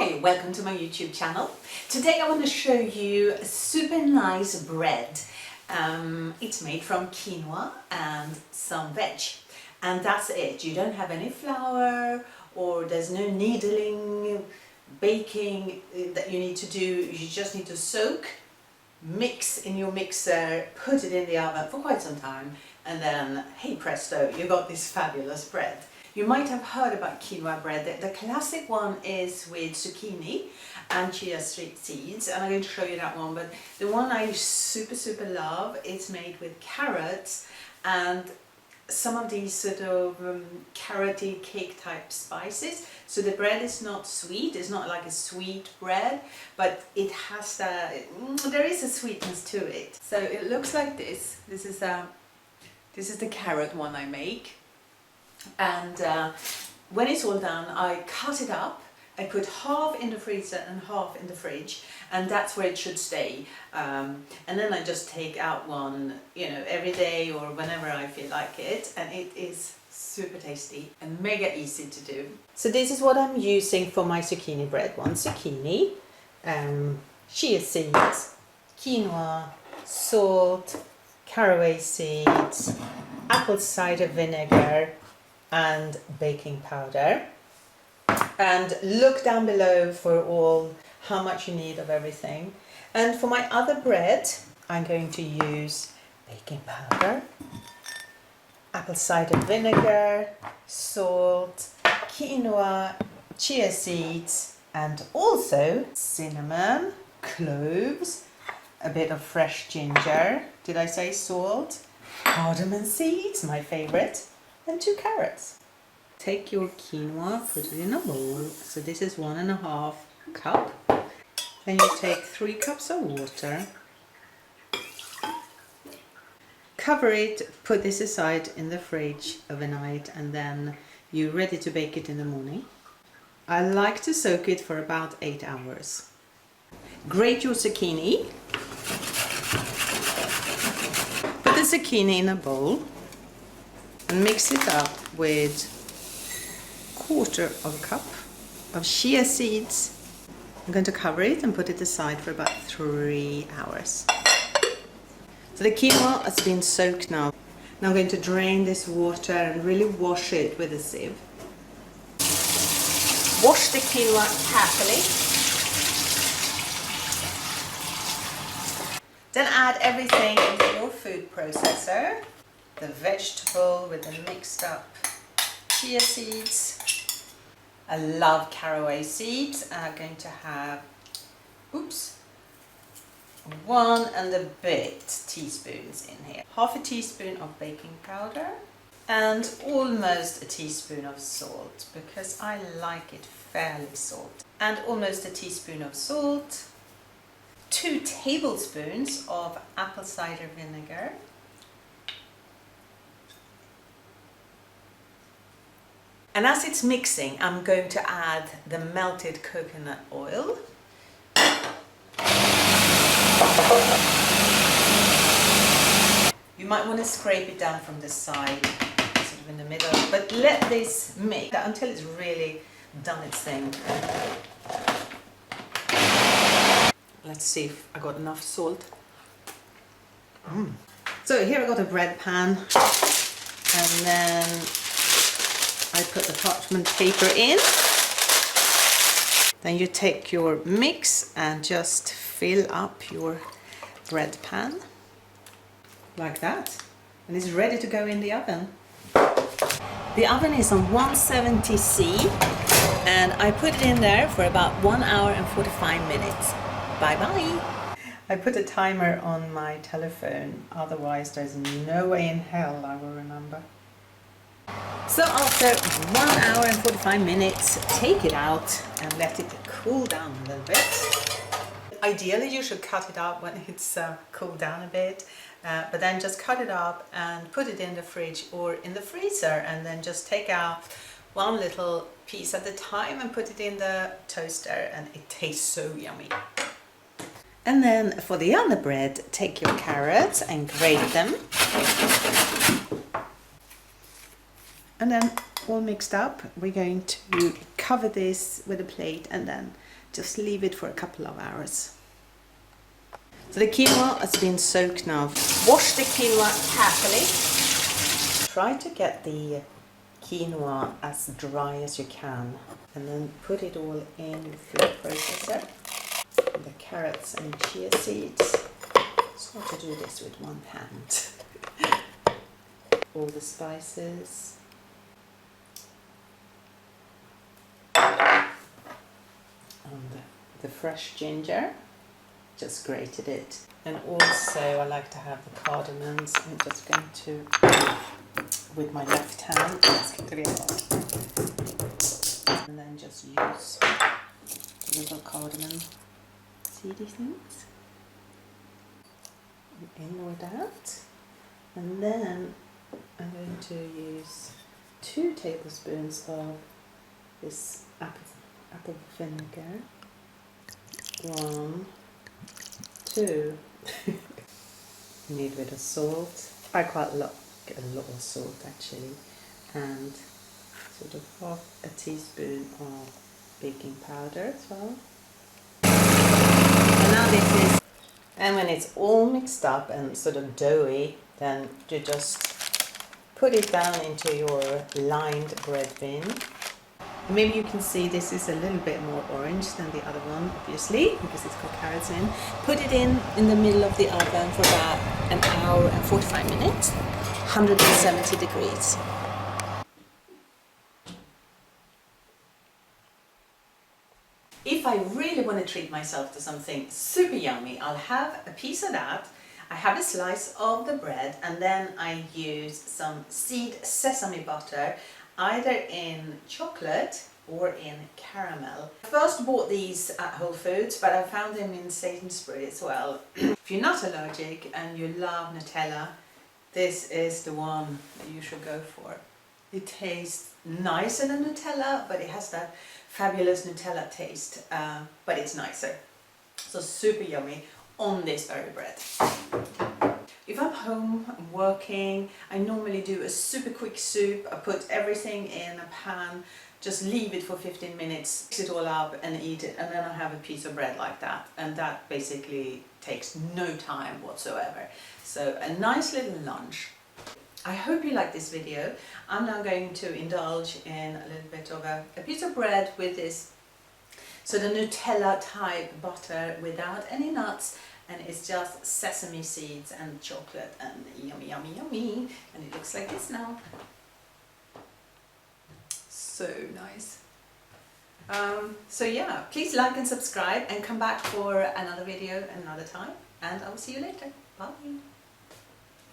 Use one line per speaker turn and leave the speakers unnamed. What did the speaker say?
Hi, welcome to my YouTube channel. Today I want to show you a super nice bread. It's made from quinoa and some veg, and that's it. You don't have any flour, or there's no needling, baking that you need to do. You just need to soak, mix in your mixer, put it in the oven for quite some time, and then hey presto, you got this fabulous bread. You might have heard about quinoa bread. The classic one is with zucchini and chia seeds, and I'm going to show you that one. But the one I super love is made with carrots and some of these sort of carroty cake type spices. So the bread is not sweet. It's not like a sweet bread, but it has that. There is a sweetness to it. So it looks like this. This is the carrot one I make. And when it's all done, I cut it up. I put half in the freezer and half in the fridge, and that's where it should stay. And then I just take out one, every day or whenever I feel like it, and it is super tasty and mega easy to do. So this is what I'm using for my zucchini bread. One zucchini, chia seeds, quinoa, salt, caraway seeds, apple cider vinegar, and baking powder. And look down below for how much you need of everything. And for my other bread, I'm going to use baking powder, apple cider vinegar, salt, quinoa, chia seeds, and also cinnamon, cloves, a bit of fresh ginger, did I say salt, cardamom seeds, my favorite, and 2 carrots. Take your quinoa, put it in a bowl. So this is 1.5 cup. Then you take 3 cups of water. Cover it, put this aside in the fridge overnight, and then you're ready to bake it in the morning. I like to soak it for about 8 hours. Grate your zucchini. Put the zucchini in a bowl and mix it up with 1/4 cup of chia seeds. I'm going to cover it and put it aside for about 3 hours. So the quinoa has been soaked now. Now I'm going to drain this water and really wash it with a sieve. Wash the quinoa carefully. Then add everything into your food processor. The vegetable with the mixed up chia seeds. I love caraway seeds. I'm going to have, 1.5 teaspoons in here. 1/2 teaspoon of baking powder and almost a teaspoon of salt, because I like it fairly salt. And almost a teaspoon of salt. 2 tablespoons of apple cider vinegar. And as it's mixing, I'm going to add the melted coconut oil. You might want to scrape it down from the side, sort of in the middle, but let this mix until it's really done its thing. Let's see if I got enough salt. So here I got a bread pan, and then I put the parchment paper in. Then you take your mix and just fill up your bread pan like that, and it's ready to go in the oven. The oven is on 170°C, and I put it in there for about 1 hour and 45 minutes. Bye bye. I put a timer on my telephone, otherwise there's no way in hell I will remember. So after 1 hour and 45 minutes, take it out and let it cool down a little bit. Ideally you should cut it up when it's cooled down a bit, but then just cut it up and put it in the fridge or in the freezer, and then just take out one little piece at a time and put it in the toaster, and it tastes so yummy. And then for the other bread, take your carrots and grate them. And then all mixed up, we're going to cover this with a plate and then just leave it for a couple of hours. So the quinoa has been soaked now. Wash the quinoa carefully. Try to get the quinoa as dry as you can, and then put it all in the food processor. The carrots and chia seeds. It's hard to do this with one hand. All the spices. And the fresh ginger. Just grated it. And also I like to have the cardamoms. I'm just going to, with my left hand, let's get it out. And then just use little cardamom seedy things. In with that. And then I'm going to use 2 tablespoons of this apple vinegar. 1, 2. Need a bit of salt. I quite like a lot of salt actually, and sort of half a teaspoon of baking powder as well. And now this is, and when it's all mixed up and sort of doughy, then you just put it down into your lined bread bin. Maybe you can see this is a little bit more orange than the other one, obviously, because it's got carrots in. Put it in the middle of the oven for about an hour and 45 minutes, 170 degrees. If I really want to treat myself to something super yummy, I'll have a piece of that. I have a slice of the bread, and then I use some seed sesame butter, either in chocolate or in caramel. I first bought these at Whole Foods, but I found them in Sainsbury's as well. If you're not allergic and you love Nutella, this is the one that you should go for. It tastes nicer than Nutella, but it has that fabulous Nutella taste, but it's nicer. So super yummy on this very bread. If I'm home, I'm working, I normally do a super quick soup. I put everything in a pan, just leave it for 15 minutes, mix it all up and eat it, and then I have a piece of bread like that. And that basically takes no time whatsoever. So a nice little lunch. I hope you like this video. I'm now going to indulge in a little bit of a piece of bread with this sort of Nutella type butter without any nuts. And it's just sesame seeds and chocolate, and yummy, yummy, yummy. And it looks like this now. So nice. So yeah, please like and subscribe and come back for another video another time. And I will see you later. Bye.